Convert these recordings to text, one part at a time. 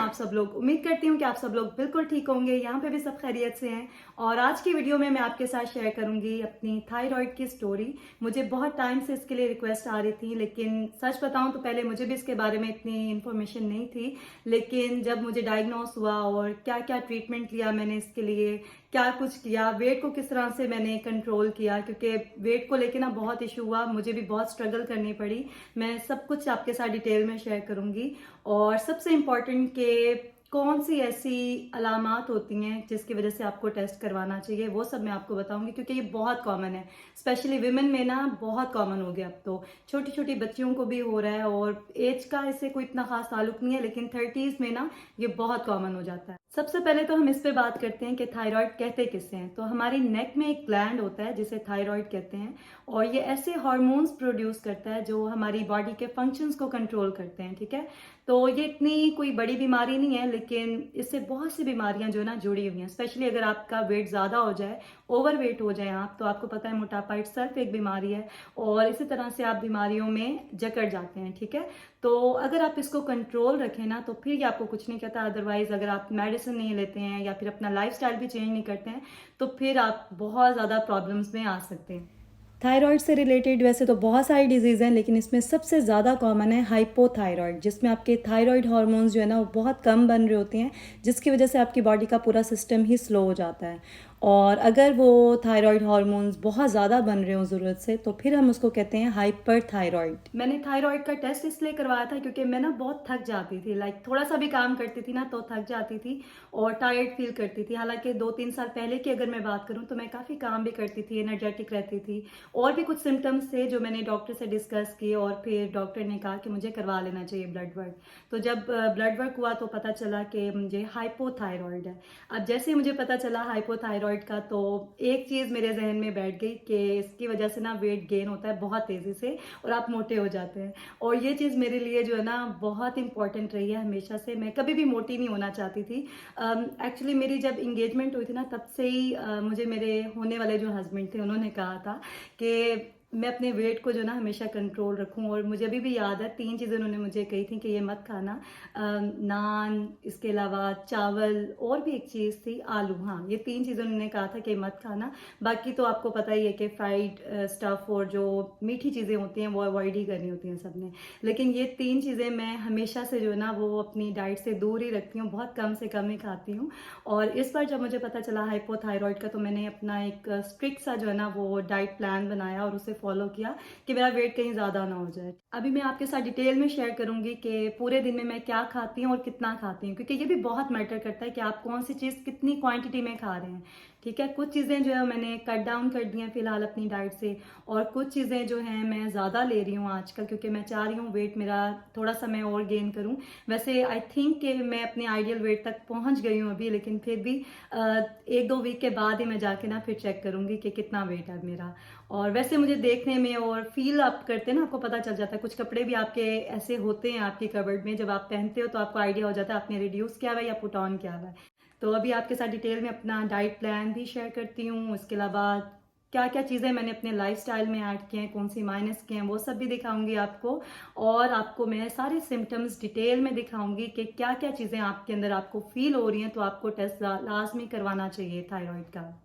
आप सब लोग? उम्मीद करती हूँ कि आप सब लोग बिल्कुल ठीक होंगे। यहाँ पे भी सब खैरियत से हैं। और आज की वीडियो में मैं आपके साथ शेयर करूंगी अपनी थायराइड की स्टोरी। मुझे बहुत टाइम से इसके लिए रिक्वेस्ट आ रही थी, लेकिन सच बताऊं तो पहले मुझे भी इसके बारे में इतनी इन्फॉर्मेशन नहीं थी। लेकिन जब मुझे डायग्नोस हुआ और क्या क्या ट्रीटमेंट लिया मैंने इसके लिए, क्या कुछ किया, वेट को किस तरह से मैंने कंट्रोल किया, क्योंकि वेट को लेके ना बहुत इशू हुआ, मुझे भी बहुत स्ट्रगल करनी पड़ी। मैं सब कुछ आपके साथ डिटेल में शेयर करूंगी। और सबसे इम्पॉर्टेंट कि कौन सी ऐसी अलामात होती हैं जिसकी वजह से आपको टेस्ट करवाना चाहिए, वो सब मैं आपको बताऊंगी, क्योंकि ये बहुत कॉमन है। स्पेशली विमेन में ना बहुत कॉमन हो गया। अब तो छोटी छोटी बच्चियों को भी हो रहा है और एज का इससे कोई इतना खास ताल्लुक नहीं है, लेकिन 30s में ना ये बहुत कॉमन हो जाता है। सबसे पहले तो हम इस पे बात करते हैं कि थायराइड कहते किससे हैं। तो हमारी नेक में एक ग्लैंड होता है जिसे थायराइड कहते हैं, और ये ऐसे हार्मोन्स प्रोड्यूस करता है जो हमारी बॉडी के फंक्शंस को कंट्रोल करते हैं। ठीक है, तो ये इतनी कोई बड़ी बीमारी नहीं है, लेकिन इससे बहुत सी बीमारियां जो है ना जुड़ी हुई हैं। स्पेशली अगर आपका वेट ज़्यादा हो जाए, ओवर वेट हो जाए आप, तो आपको पता है मोटापा इटसेल्फ एक बीमारी है, और इसी तरह से आप बीमारियों में जकड़ जाते हैं। ठीक है, तो अगर आप इसको कंट्रोल रखें ना तो फिर ये आपको कुछ नहीं कहता। अदरवाइज अगर आप मेडिसिन नहीं लेते हैं या फिर अपना लाइफस्टाइल भी चेंज नहीं करते हैं तो फिर आप बहुत ज़्यादा प्रॉब्लम्स में आ सकते हैं। थायराइड से रिलेटेड वैसे तो बहुत सारी डिजीज़ हैं, लेकिन इसमें सबसे ज़्यादा कॉमन है हाइपोथायराइड, जिसमें आपके थायराइड हार्मोन्स जो है ना वो बहुत कम बन रहे होते हैं, जिसकी वजह से आपकी बॉडी का पूरा सिस्टम ही स्लो हो जाता है। और अगर वो थायराइड हार्मोन्स बहुत ज़्यादा बन रहे हो ज़रूरत से, तो फिर हम उसको कहते हैं हाइपर थायराइड। मैंने थायराइड का टेस्ट इसलिए करवाया था क्योंकि मैं ना बहुत थक जाती थी। लाइक थोड़ा सा भी काम करती थी ना तो थक जाती थी और टायर्ड फील करती थी। हालांकि 2-3 साल पहले की अगर मैं बात करूँ तो मैं काफ़ी काम भी करती थी, एनर्जेटिक रहती थी। और भी कुछ सिम्टम्स थे जो मैंने डॉक्टर से डिस्कस किए, और फिर डॉक्टर ने कहा कि मुझे करवा लेना चाहिए ब्लड वर्क। तो जब ब्लड वर्क हुआ तो पता चला कि मुझे हाइपोथायराइड है। अब जैसे ही मुझे पता चला हाइपोथायराइड का, तो एक चीज़ मेरे जहन में बैठ गई कि इसकी वजह से ना वेट गेन होता है बहुत तेज़ी से और आप मोटे हो जाते हैं। और ये चीज़ मेरे लिए जो है ना बहुत इंपॉर्टेंट रही है हमेशा से। मैं कभी भी मोटी नहीं होना चाहती थी। एक्चुअली मेरी जब इंगेजमेंट हुई थी ना तब से ही मुझे मेरे होने वाले जो हस्बैंड थे उन्होंने कहा था कि मैं अपने वेट को जो ना हमेशा कंट्रोल रखूं। और मुझे अभी भी याद है 3 चीज़ें उन्होंने मुझे कही थी कि ये मत खाना, नान, इसके अलावा चावल, और भी एक चीज़ थी आलू। हाँ, ये 3 चीज़ें उन्होंने कहा था कि मत खाना। बाकी तो आपको पता ही है कि फ्राइड स्टफ और जो मीठी चीज़ें होती हैं वो अवॉइड ही करनी होती हैं सबने। लेकिन ये 3 चीज़ें मैं हमेशा से जो है ना वो अपनी डाइट से दूर ही रखती हूँ, बहुत कम से कम ही खाती हूँ। और इस बार जब मुझे पता चला हाइपोथायराइड का, तो मैंने अपना एक स्ट्रिक्ट सा जो है ना वो डाइट प्लान बनाया और उसे फॉलो किया कि मेरा वेट कहीं ज़्यादा ना हो जाए। अभी मैं आपके साथ डिटेल में शेयर करूंगी कि पूरे दिन में मैं क्या खाती हूँ और कितना खाती हूँ, क्योंकि ये भी बहुत मैटर करता है कि आप कौन सी चीज़ कितनी क्वांटिटी में खा रहे हैं। ठीक है, कुछ चीज़ें जो है मैंने कट डाउन कर दी हैं फिलहाल अपनी डाइट से, और कुछ चीज़ें जो हैं मैं ज़्यादा ले रही हूँ आजकल, क्योंकि मैं चाह रही हूँ वेट मेरा थोड़ा सा मैं और गेन करूँ। वैसे आई थिंक कि मैं अपने आइडियल वेट तक पहुँच गई हूँ अभी, लेकिन फिर भी 1-2 वीक के बाद ही मैं जाके ना फिर चेक करूँगी कि कितना वेट है मेरा। और वैसे मुझे देखने में और फील आप करते हैं ना, आपको पता चल जाता है। कुछ कपड़े भी आपके ऐसे होते हैं आपकी कबर्ड में, जब आप पहनते हो तो आपको आइडिया हो जाता है आपने रिड्यूस किया हुआ है या पुट ऑन किया हुआ है। तो अभी आपके साथ डिटेल में अपना डाइट प्लान भी शेयर करती हूँ। इसके अलावा क्या क्या चीज़ें मैंने अपने लाइफस्टाइल में ऐड किए हैं, कौन सी माइनस किए हैं, वो सब भी दिखाऊंगी आपको। और आपको मैं सारे सिम्टम्स डिटेल में दिखाऊंगी कि क्या क्या चीज़ें आपके अंदर आपको फील हो रही हैं, तो आपको टेस्ट लाजमी करवाना चाहिए थायराइड का।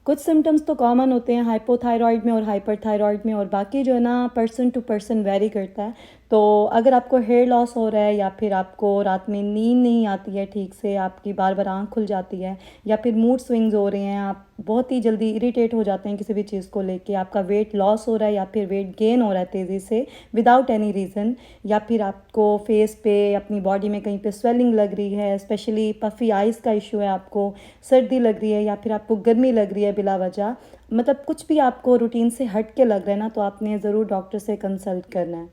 कुछ सिम्टम्स तो कॉमन होते हैं हाइपोथायराइड में और हाइपरथायराइड में, और बाकी जो है ना पर्सन टू पर्सन वेरी करता है। तो अगर आपको हेयर लॉस हो रहा है, या फिर आपको रात में नींद नहीं आती है ठीक से, आपकी बार बार आँख खुल जाती है, या फिर मूड स्विंग्स हो रहे हैं, आप बहुत ही जल्दी इरिटेट हो जाते हैं किसी भी चीज़ को लेके, आपका वेट लॉस हो रहा है या फिर वेट गेन हो रहा है तेज़ी से विदाउट एनी रीज़न, या फिर आपको फेस पे, अपनी बॉडी में कहीं पे स्वेलिंग लग रही है, स्पेशली पफी आइज़ का इशू है, आपको सर्दी लग रही है या फिर आपको गर्मी लग रही है बिला वजह, मतलब कुछ भी आपको रूटीन से हट के लग रहा है ना, तो आपने ज़रूर डॉक्टर से कंसल्ट करना है।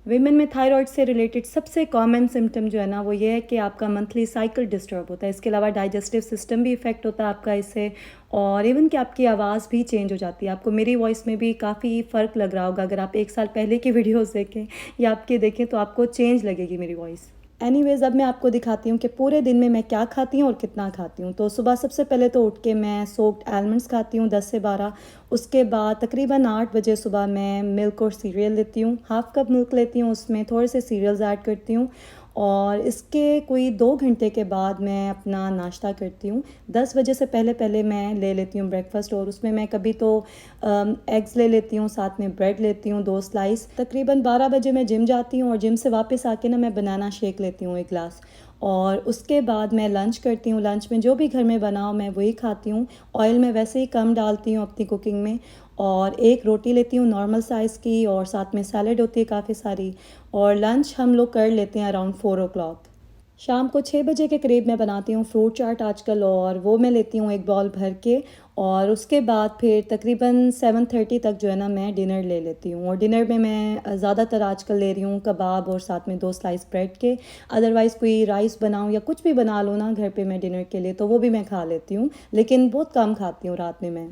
विमेन में थायराइड से रिलेटेड सबसे कॉमन सिम्टम जो है ना वो ये है कि आपका मंथली साइकिल डिस्टर्ब होता है। इसके अलावा डाइजेस्टिव सिस्टम भी इफेक्ट होता है आपका इससे, और इवन कि आपकी आवाज़ भी चेंज हो जाती है। आपको मेरी वॉइस में भी काफ़ी फ़र्क लग रहा होगा, अगर आप 1 साल पहले की वीडियोस देखें या आपके देखें तो आपको चेंज लगेगी मेरी वॉइस। एनीवेज, अब मैं आपको दिखाती हूँ कि पूरे दिन में मैं क्या खाती हूँ और कितना खाती हूँ। तो सुबह सबसे पहले तो उठ के मैं सोक्ड आलमंड्स खाती हूँ 10 से 12। उसके बाद तकरीबन 8 बजे सुबह मैं मिल्क और सीरियल लेती हूँ, हाफ़ कप मिल्क लेती हूँ, उसमें थोड़े से सीरियल्स ऐड करती हूँ। और इसके कोई 2 घंटे के बाद मैं अपना नाश्ता करती हूँ। 10 बजे से पहले पहले मैं ले लेती हूँ ब्रेकफ़ास्ट, और उसमें मैं कभी तो एग्स ले लेती हूँ, साथ में ब्रेड लेती हूँ 2 स्लाइस। तकरीबन 12 बजे मैं जिम जाती हूँ और जिम से वापस आके ना मैं बनाना शेक लेती हूँ 1 ग्लास, और उसके बाद मैं लंच करती हूँ। लंच में जो भी घर में बना हो मैं वही खाती हूँ। ऑयल मैं वैसे ही कम डालती हूँ अपनी कुकिंग में, और 1 रोटी लेती हूँ नॉर्मल साइज़ की, और साथ में सैलड होती है काफ़ी सारी। और लंच हम लोग कर लेते हैं अराउंड 4 o'clock। शाम को 6 बजे के करीब मैं बनाती हूँ फ्रूट चाट आजकल, और वो मैं लेती हूँ 1 बाउल भर के, और उसके बाद फिर तकरीबन 7:30 तक जो है ना मैं डिनर ले लेती हूँ। और डिनर में मैं ज़्यादातर आजकल ले रही हूँ कबाब और साथ में 2 स्लाइस ब्रेड के। अदरवाइज़ कोई राइस बनाऊँ या कुछ भी बना लूँ ना घर पे मैं डिनर के लिए, तो वो भी मैं खा लेती हूँ, लेकिन बहुत कम खाती हूँ रात में मैं।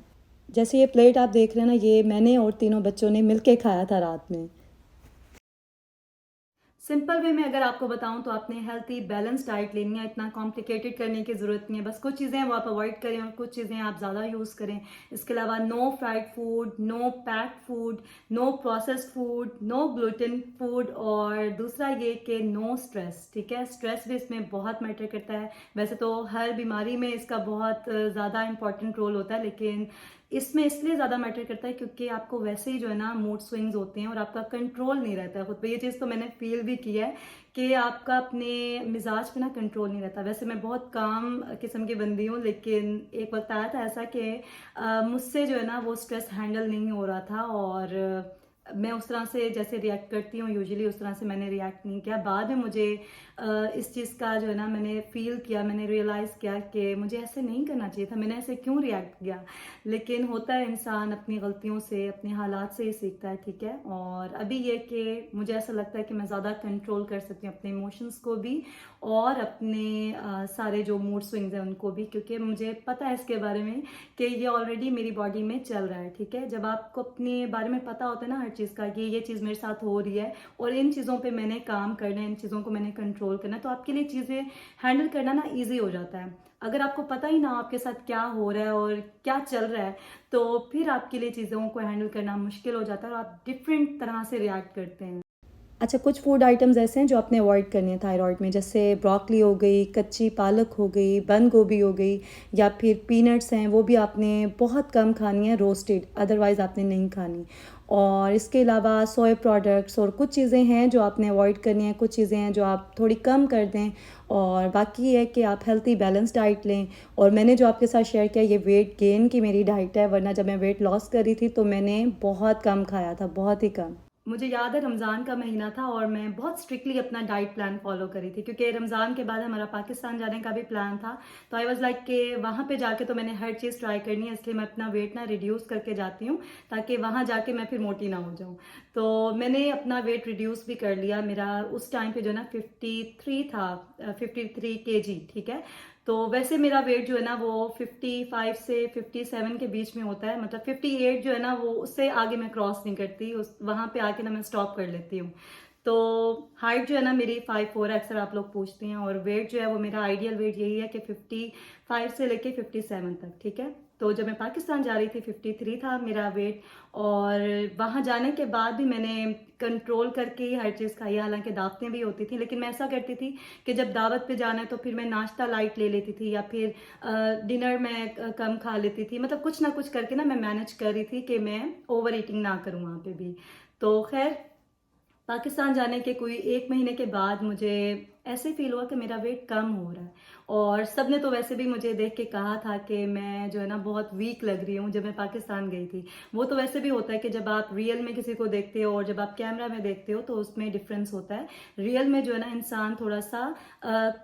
जैसे ये प्लेट आप देख रहे हैं ना, ये मैंने और तीनों बच्चों ने मिल के खाया था रात में। सिंपल वे में अगर आपको बताऊं तो आपने हेल्थी बैलेंस डाइट लेनी है, इतना कॉम्प्लिकेटेड करने की ज़रूरत नहीं है। बस कुछ चीज़ें वो आप अवॉइड करें और कुछ चीज़ें आप ज़्यादा यूज़ करें। इसके अलावा no fried food, no packed food, no processed food, no gluten food, और दूसरा ये कि नो स्ट्रेस। ठीक है, स्ट्रेस भी इसमें बहुत मैटर करता है। वैसे तो हर बीमारी में इसका बहुत ज़्यादा इंपॉर्टेंट रोल होता है, लेकिन इसमें इसलिए ज़्यादा मैटर करता है क्योंकि आपको वैसे ही जो है ना मूड स्विंग्स होते हैं और आपका कंट्रोल नहीं रहता है खुद पे। ये चीज़ तो मैंने फील भी की है कि आपका अपने मिजाज पे ना कंट्रोल नहीं रहता। वैसे मैं बहुत काम किस्म की बंदी हूँ, लेकिन एक वक्त आया था ऐसा कि मुझसे जो है ना वो स्ट्रेस हैंडल नहीं हो रहा था, और मैं उस तरह से जैसे रिएक्ट करती हूँ यूजुअली उस तरह से मैंने रिएक्ट नहीं किया। बाद में मुझे इस चीज़ का जो है ना मैंने फील किया, मैंने रियलाइज़ किया कि मुझे ऐसे नहीं करना चाहिए था, मैंने ऐसे क्यों रिएक्ट किया। लेकिन होता है, इंसान अपनी गलतियों से अपने हालात से ही सीखता है। ठीक है, और अभी ये कि मुझे ऐसा लगता है कि मैं ज़्यादा कंट्रोल कर सकती हूँ अपने इमोशंस को भी और अपने सारे जो मूड स्विंग्स हैं उनको भी, क्योंकि मुझे पता है इसके बारे में कि ये ऑलरेडी मेरी बॉडी में चल रहा है। ठीक है, जब आपको अपने बारे में पता होता है ना हर चीज़ का कि ये चीज़ मेरे साथ हो रही है और इन चीज़ों पे मैंने काम करना है, इन चीज़ों को मैंने कंट्रोल करना है, तो आपके लिए चीज़ें हैंडल करना ना ईजी हो जाता है। अगर आपको पता ही ना आपके साथ क्या हो रहा है और क्या चल रहा है, तो फिर आपके लिए चीज़ों को हैंडल करना मुश्किल हो जाता है और आप डिफरेंट तरह से रिएक्ट करते हैं। अच्छा, कुछ फूड आइटम्स ऐसे हैं जो आपने अवॉइड करनी है थायराइड में, जैसे ब्रोकली हो गई, कच्ची पालक हो गई, बंद गोभी हो गई, या फिर पीनट्स हैं वो भी आपने बहुत कम खानी है रोस्टेड, अदरवाइज़ आपने नहीं खानी। और इसके अलावा सोया प्रोडक्ट्स और कुछ चीज़ें हैं जो आपने अवॉइड करनी है, कुछ चीज़ें हैं जो आप थोड़ी कम कर दें। और बाकी है कि आप हेल्थी बैलेंस डाइट लें। और मैंने जो आपके साथ शेयर किया ये वेट गेन की मेरी डाइट है, वरना जब मैं वेट लॉस कर रही थी तो मैंने बहुत कम खाया था, बहुत ही कम। मुझे याद है रमज़ान का महीना था और मैं बहुत स्ट्रिक्टली अपना डाइट प्लान फॉलो करी थी, क्योंकि रमज़ान के बाद हमारा पाकिस्तान जाने का भी प्लान था। तो आई वाज लाइक कि वहाँ पे जाके तो मैंने हर चीज़ ट्राई करनी है, इसलिए मैं अपना वेट ना रिड्यूस करके जाती हूँ ताकि वहाँ जाके मैं फिर मोटी ना हो जाऊँ। तो मैंने अपना वेट रिड्यूस भी कर लिया। मेरा उस टाइम पे जो है ना 53 था, 53 kg। ठीक है, तो वैसे मेरा वेट जो है ना वो 55 से 57 के बीच में होता है, मतलब 58 जो है ना वो उससे आगे मैं क्रॉस नहीं करती, उस वहां पे आके ना मैं स्टॉप कर लेती हूँ। तो हाइट जो है ना मेरी 5'4" है, अक्सर आप लोग पूछते हैं, और वेट जो है वो मेरा आइडियल वेट यही है कि 55 से लेके 57 तक। ठीक है, तो जब मैं पाकिस्तान जा रही थी 53 था मेरा वेट, और वहां जाने के बाद भी मैंने कंट्रोल करके ही हर चीज़ खाई, हालांकि दावतें भी होती थी, लेकिन मैं ऐसा करती थी कि जब दावत पे जाना है तो फिर मैं नाश्ता लाइट ले लेती थी, या फिर डिनर में कम खा लेती थी। मतलब कुछ ना कुछ करके ना मैं मैनेज कर रही थी कि मैं ओवर ईटिंग ना करूँ वहाँ पे भी। तो खैर, पाकिस्तान जाने के कोई 1 महीने के बाद मुझे ऐसे फील हुआ कि मेरा वेट कम हो रहा है, और सबने तो वैसे भी मुझे देख के कहा था कि मैं जो है ना बहुत वीक लग रही हूँ जब मैं पाकिस्तान गई थी। वो तो वैसे भी होता है कि जब आप रियल में किसी को देखते हो और जब आप कैमरा में देखते हो तो उसमें डिफरेंस होता है। रियल में जो है ना इंसान थोड़ा सा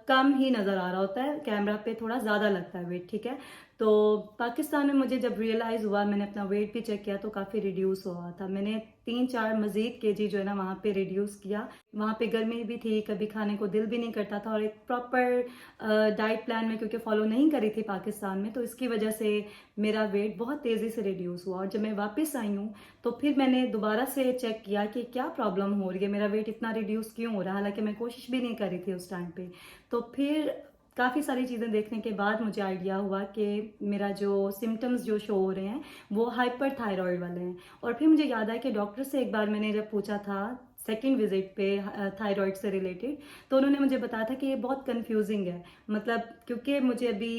कम ही नज़र आ रहा होता है, कैमरा पे थोड़ा ज़्यादा लगता है वेट। ठीक है, तो पाकिस्तान में मुझे जब रियलाइज़ हुआ, मैंने अपना वेट भी चेक किया तो काफ़ी रिड्यूस हुआ था। मैंने 3-4 मजीद केजी जो है ना वहाँ पे रिड्यूस किया। वहाँ पे गर्मी भी थी, कभी खाने को दिल भी नहीं करता था, और एक प्रॉपर डाइट प्लान में क्योंकि फॉलो नहीं करी थी पाकिस्तान में, तो इसकी वजह से मेरा वेट बहुत तेज़ी से रिड्यूस हुआ। और जब मैं वापस आई हूँ तो फिर मैंने दोबारा से चेक किया कि क्या प्रॉब्लम हो रही है, मेरा वेट इतना रिड्यूस क्यों हो रहा है, हालांकि मैं कोशिश भी नहीं करी थी उस टाइम पे। तो फिर काफ़ी सारी चीज़ें देखने के बाद मुझे आइडिया हुआ कि मेरा जो सिम्टम्स जो शो हो रहे हैं वो हाइपर थायराइड वाले हैं। और फिर मुझे याद आया कि डॉक्टर से एक बार मैंने जब पूछा था सेकंड विजिट पे थायराइड से रिलेटेड। तो उन्होंने मुझे बताया था कि ये बहुत कंफ्यूजिंग है, मतलब क्योंकि मुझे अभी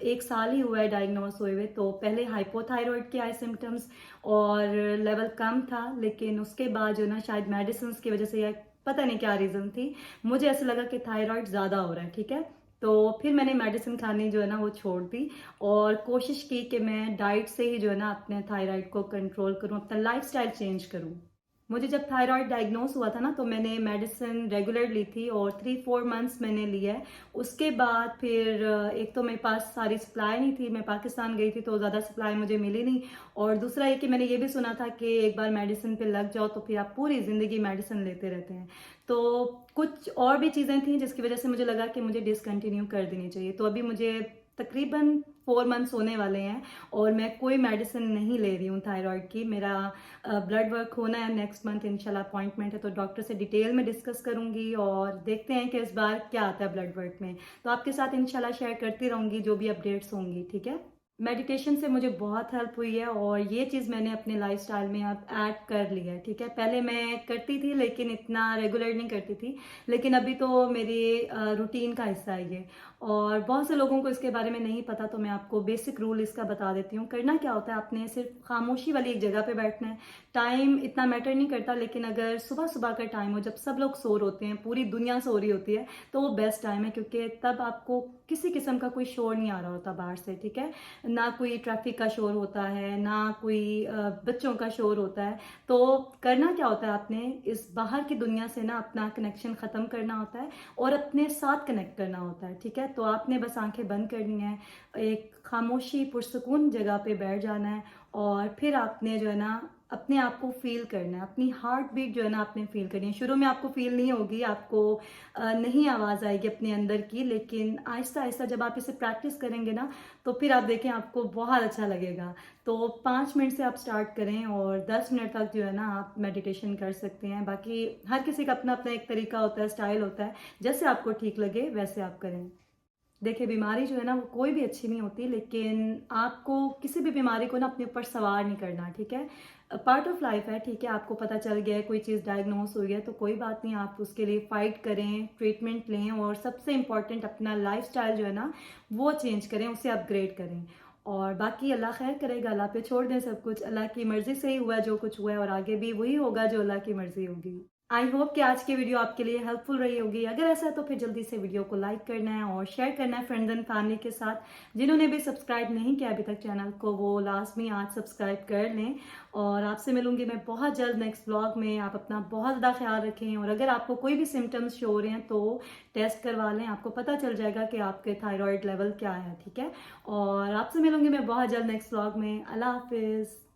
1 साल ही हुआ है डायग्नोस हुए हुए। तो पहले हाइपोथायराइड के आए सिम्टम्स और लेवल कम था, लेकिन उसके बाद जो ना शायद मेडिसिन की वजह से या पता नहीं क्या रीज़न थी, मुझे ऐसा लगा कि थायराइड ज़्यादा हो रहा है। ठीक है, तो फिर मैंने मेडिसिन खानी जो है ना वो छोड़ दी और कोशिश की कि मैं डाइट से ही जो है ना अपने थायराइड को कंट्रोल करूं, अपना लाइफस्टाइल चेंज करूं। मुझे जब थायराइड डायग्नोस हुआ था ना तो मैंने मेडिसिन रेगुलर ली थी और 3-4 मंथ्स मैंने लिया है। उसके बाद फिर एक तो मेरे पास सारी सप्लाई नहीं थी, मैं पाकिस्तान गई थी तो ज़्यादा सप्लाई मुझे मिली नहीं, और दूसरा ये कि मैंने ये भी सुना था कि एक बार मेडिसिन पे लग जाओ तो फिर आप पूरी ज़िंदगी मेडिसिन लेते रहते हैं। तो कुछ और भी चीज़ें थी जिसकी वजह से मुझे लगा कि मुझे डिसकंटिन्यू कर देनी चाहिए। तो अभी मुझे तकरीबन 4 मंथ्स होने वाले हैं और मैं कोई मेडिसिन नहीं ले रही हूँ थायराइड की। मेरा ब्लड वर्क होना है नेक्स्ट मंथ, इंशाल्लाह अपॉइंटमेंट है, तो डॉक्टर से डिटेल में डिस्कस करूंगी और देखते हैं कि इस बार क्या आता है ब्लड वर्क में। तो आपके साथ इंशाल्लाह शेयर करती रहूंगी जो भी अपडेट्स होंगी। ठीक है, मेडिटेशन से मुझे बहुत हेल्प हुई है और ये चीज़ मैंने अपने लाइफस्टाइल में अब ऐड कर लिया है। ठीक है, पहले मैं करती थी लेकिन इतना रेगुलर नहीं करती थी, लेकिन अभी तो मेरे रूटीन का हिस्सा है ये। और बहुत से लोगों को इसके बारे में नहीं पता, तो मैं आपको बेसिक रूल इसका बता देती हूँ। करना क्या होता है, आपने सिर्फ खामोशी वाली एक जगह पे बैठना है। टाइम इतना मैटर नहीं करता, लेकिन अगर सुबह सुबह का टाइम हो जब सब लोग सो रहे होते हैं, पूरी दुनिया सो रही होती है, तो वो बेस्ट टाइम है, क्योंकि तब आपको किसी किस्म का कोई शोर नहीं आ रहा होता बाहर से। ठीक है, ना कोई ट्रैफिक का शोर होता है, ना कोई बच्चों का शोर होता है। तो करना क्या होता है, आपने इस बाहर की दुनिया से ना अपना कनेक्शन ख़त्म करना होता है और अपने साथ कनेक्ट करना होता है। ठीक है, तो आपने बस आंखें बंद करनी है, एक खामोशी पुरसुकून जगह पे बैठ जाना है और फिर आपने जो है ना अपने आप को फील करना है, अपनी हार्ट बीट जो है ना आपने फील करनी है। शुरू में आपको फील नहीं होगी, आपको नहीं आवाज़ आएगी अपने अंदर की, लेकिन आहिस्ता आहिस्ता जब आप इसे प्रैक्टिस करेंगे ना तो फिर आप देखें आपको बहुत अच्छा लगेगा। तो 5 मिनट से आप स्टार्ट करें और 10 मिनट तक जो है ना आप मेडिटेशन कर सकते हैं। बाकी हर किसी का अपना अपना एक तरीका होता है, स्टाइल होता है, जैसे आपको ठीक लगे वैसे आप करें। देखिए, बीमारी जो है ना वो कोई भी अच्छी नहीं होती, लेकिन आपको किसी भी बीमारी को ना अपने ऊपर सवार नहीं करना। ठीक है, पार्ट ऑफ लाइफ है। ठीक है, आपको पता चल गया है, कोई चीज़ डायग्नोस हुई है, तो कोई बात नहीं, आप उसके लिए फाइट करें, ट्रीटमेंट लें और सबसे इम्पॉर्टेंट अपना लाइफस्टाइल जो है ना वो चेंज करें, उसे अपग्रेड करें। और बाकी अल्लाह खैर करेगा, अल्लाह पे छोड़ दें सब कुछ। अल्लाह की मर्जी से ही हुआ जो कुछ हुआ है और आगे भी वही होगा जो अल्लाह की मर्जी होगी। आई होप कि आज की वीडियो आपके लिए हेल्पफुल रही होगी। अगर ऐसा है तो फिर जल्दी से वीडियो को लाइक करना है और शेयर करना है फ्रेंड्स एंड फैमिली के साथ। जिन्होंने भी सब्सक्राइब नहीं किया अभी तक चैनल को, वो लाजमी आज सब्सक्राइब कर लें। और आपसे मिलूंगी मैं बहुत जल्द नेक्स्ट ब्लॉग में। आप अपना बहुत ज़्यादा ख्याल रखें और अगर आपको कोई भी सिम्टम्स शो हो रहे हैं तो टेस्ट करवा लें, आपको पता चल जाएगा कि आपके थायराइड लेवल क्या है। ठीक है, और आपसे मिलूंगी मैं बहुत जल्द नेक्स्ट ब्लॉग में। अल्लाह हाफिज़।